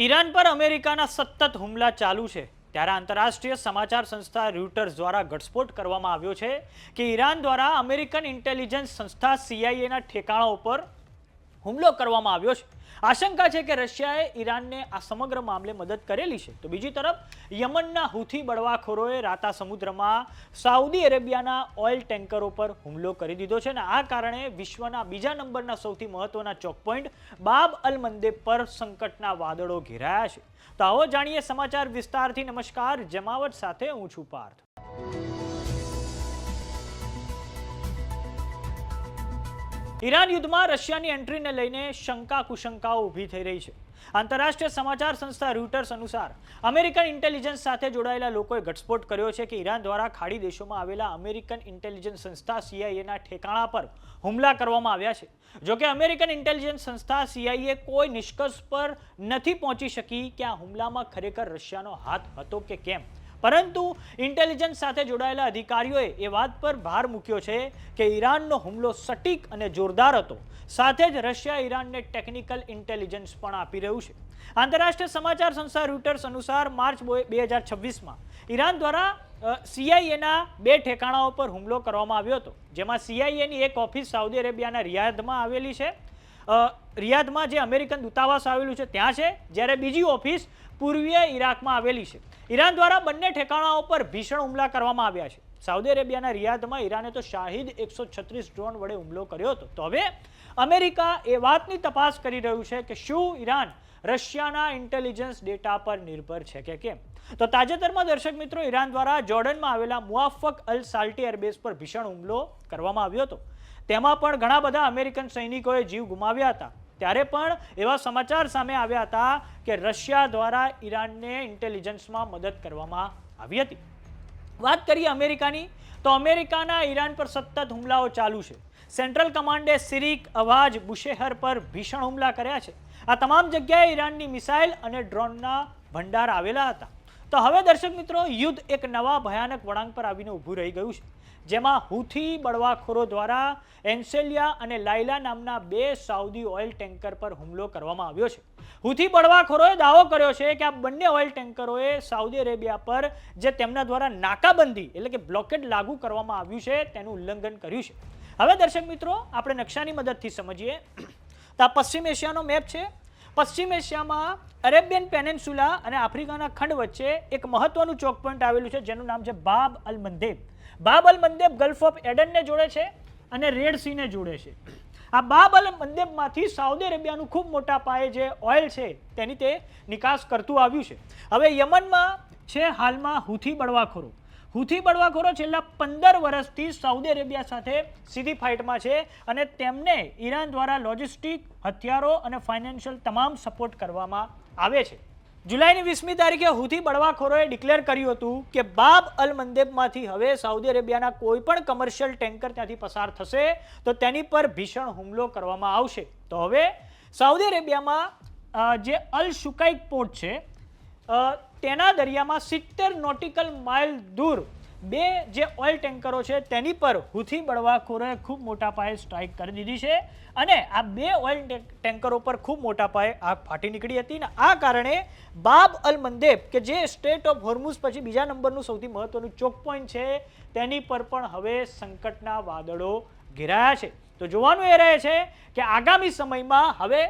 Iran પર અમેરિકાના સતત હુમલા ચાલુ છે ત્યારે આંતરરાષ્ટ્રીય સમાચાર સંસ્થા રોયટર્સ દ્વારા ઘટસ્ફોટ કરવામાં આવ્યો છે કે ઈરાન દ્વારા અમેરિકન ઇન્ટેલિજન્સ સંસ્થા સીઆઈએના ઠેકાણા ઉપર હુમલો કરવામાં આવ્યો છે। આશંકા છે કે રશિયાએ ઈરાનને આ સમગ્ર મામલે મદદ કરેલી છે। તો બીજી તરફ યમનના હુથી બળવાખોરોએ રાતા સમુદ્રમાં સાઉદી અરેબિયાના ઓઇલ ટેન્કરો પર હુમલો કરી દીધો છે અને આ કારણે વિશ્વના બીજા નંબરના સૌથી મહત્વના ચોક પોઈન્ટ બાબ અલ મંદેબ પર સંકટના વાદળો ઘેરાયા છે। તો આવો જાણીએ સમાચાર વિસ્તારથી। નમસ્કાર, જમાવટ સાથે હું છું પાર્થ। ઈરાન યુદ્ધમાં રશિયાની એન્ટ્રીને લઈને શંકા કુશંકાઓ ઊભી થઈ રહી છે। આંતરરાષ્ટ્રીય સમાચાર સંસ્થા રોયટર્સ અનુસાર અમેરિકન ઇન્ટેલિજન્સ સાથે જોડાયેલા લોકોએ ઘટસ્ફોટ કર્યો છે કે ઈરાન દ્વારા ખાડી દેશોમાં આવેલા અમેરિકન ઇન્ટેલિજન્સ સંસ્થા સીઆઈએના ઠેકાણા પર હુમલા કરવામાં આવ્યા છે। જોકે અમેરિકન ઇન્ટેલિજન્સ સંસ્થા સીઆઈએ કોઈ નિષ્કર્ષ પર નથી પહોંચી શકી કે આ હુમલામાં ખરેખર રશિયાનો હાથ હતો કે કેમ, પરંતુ ઇન્ટેલિજન્સ સાથે જોડાયેલા અધિકારીઓએ એ વાત પર ભાર મૂક્યો છે કે ઈરાનનો હુમલો સટીક અને જોરદાર હતો, સાથે જ રશિયા ઈરાનને ટેકનિકલ ઇન્ટેલિજન્સ પણ આપી રહ્યું છે। આંતરરાષ્ટ્રીય સમાચાર સંસ્થા રોયટર્સ અનુસાર માર્ચ 2026માં ઈરાન દ્વારા સીઆઈએના 2 ઠેકાણાઓ પર હુમલો કરવામાં આવ્યો હતો, જેમાં સીઆઈએની એક ઓફિસ સાઉદી અરેબિયાના રિયાધમાં આવેલી છે, રિયાધમાં જે અમેરિકન દૂતાવાસ આવેલું છે ત્યાં છે, જ્યારે બીજી ઓફિસ પૂર્વીય ઈરાકમાં આવેલી છે। ઈરાન દ્વારા બંને ઠેકાણાઓ પર ભીષણ હુમલા કરવામાં આવ્યા છે। સાઉદી અરેબિયાના રિયાધમાં ઈરાને તો શાહિદ 136 ડ્રોન વડે હુમલો કર્યો હતો। તો હવે અમેરિકા એ વાતની તપાસ કરી રહ્યું છે કે શું ઈરાન રશિયાના ઇન્ટેલિજન્સ ડેટા પર નિર્ભર છે કે કેમ। તો તાજેતરમાં દર્શક મિત્રો, ઈરાન દ્વારા જોર્ડનમાં આવેલા મુઆફક અલ સાલ્ટી એરબેઝ પર ભીષણ હુમલો કરવામાં આવ્યો હતો। તેમાં પણ ઘણા બધા અમેરિકન સૈનિકોએ જીવ ગુમાવ્યા હતા। ત્યારે પણ એવા સમાચાર સામે આવ્યા હતા કે રશિયા દ્વારા ઈરાનને ઇન્ટેલિજન્સમાં મદદ કરવામાં આવી હતી। વાત કરીએ અમેરિકાની, તો અમેરિકાના ઈરાન પર સતત હુમલાઓ ચાલુ છે। સેન્ટ્રલ કમાન્ડે સિરિક, અવાજ, બુશેહર પર ભીષણ હુમલા કર્યા છે। આ તમામ જગ્યાએ ઈરાનની મિસાઇલ અને ડ્રોનના ભંડાર આવેલા હતા। તો હવે દર્શક મિત્રો, યુદ્ધ એક નવા ભયાનક વળાંક પર આવીને ઊભું રહી ગયું છે, જેમાં હુથી બળવાખોરો દ્વારા એન્સેલિયા અને લાયલા નામના 2 સાઉદી ઓઇલ ટેન્કર પર હુમલો કરવામાં આવ્યો છે। હુથી બળવાખોરોએ દાવો કર્યો છે કે આ બંને ઓઇલ ટેન્કરોએ સાઉદી અરેબિયા પર જે તેમના દ્વારા નાકાબંધી એટલે કે બ્લોકેડ લાગુ કરવામાં આવ્યું છે તેનું ઉલ્લંઘન કર્યું છે। હવે દર્શક મિત્રો, આપણે નકશાની મદદથી સમજીએ તો આ પશ્ચિમ એશિયાનો મેપ છે। પશ્ચિમ એશિયામાં અરેબિયન પેનિન્સુલા અને આફ્રિકાના ખંડ વચ્ચે એક મહત્વનું ચોક પોઈન્ટ આવેલું છે, જેનું નામ છે બાબ અલ મંદેબ। બાબ અલ મંદેબ ગલ્ફ ઓફ એડનને જોડે છે અને રેડ સીને જોડે છે। આ બાબ અલ મંદેબમાંથી સાઉદી અરેબિયાનું ખૂબ મોટા પાયે જે ઓઇલ છે તેની તે નિકાસ કરતું આવ્યું છે। હવે યમનમાં છે હાલમાં હુથી બળવાખોરો। હુથી બળવાખોરો છેલ્લા 15 વર્ષથી સાઉદી અરેબિયા સાથે સીધી ફાઇટમાં છે અને તેમને ઈરાન દ્વારા લોજિસ્ટિક, હથિયારો અને ફાઇનાન્શિયલ તમામ સપોર્ટ કરવામાં આવે છે। જુલાઈની 20મી તારીખે હુથી બળવાખોરોએ ડિક્લેર કર્યું હતું કે બાબ અલ મંદેબમાંથી હવે સાઉદી અરેબિયાના કોઈ પણ કમર્શિયલ ટેન્કર ત્યાંથી પસાર થશે તો તેની પર ભીષણ હુમલો કરવામાં આવશે। તો હવે સાઉદી અરેબિયામાં જે અલ શુકાઈક પોર્ટ છે તેના દરિયામાં 70 નોટિકલ માઇલ દૂર 2 જે ઓઇલ ટેન્કરો છે તેની પર હુથી બળવાખોરોએ ખૂબ મોટા પાયે સ્ટ્રાઇક કરી દીધી છે અને આ 2 ઓઇલ ટેન્કરો પર ખૂબ મોટા પાયે આગ ફાટી નીકળી હતી અને આ કારણે બાબ અલ મંદેબ કે જે સ્ટ્રેટ ઓફ હોર્મુઝ પછી બીજા નંબરનું સૌથી મહત્વનું ચોક પોઈન્ટ છે તેની પર પણ હવે સંકટના વાદળો ઘેરાયા છે। તો જોવાનું એ રહે છે કે આગામી સમયમાં હવે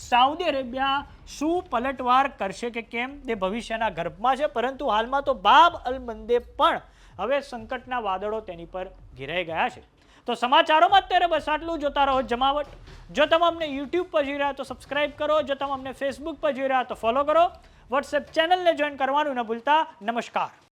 સાઉદી અરેબિયા શું પલટવાર કરશે કે કેમ તે ભવિષ્યના ગર્ભમાં છે, પરંતુ હાલમાં તો બાબ અલ મંદેબ પણ હવે સંકટના વાદળો તેની પર ઘેરાઈ ગયા છે। તો સમાચારોમાં અત્યારે બસ આટલું। જોતા રહો જમાવટ। જો તમે અમને યુટ્યુબ પર જોઈ રહ્યા તો સબસ્ક્રાઇબ કરો, જો તમે અમને ફેસબુક પર જોઈ રહ્યા તો ફોલો કરો, વોટ્સએપ ચેનલને જોઈન કરવાનું ન ભૂલતા। નમસ્કાર।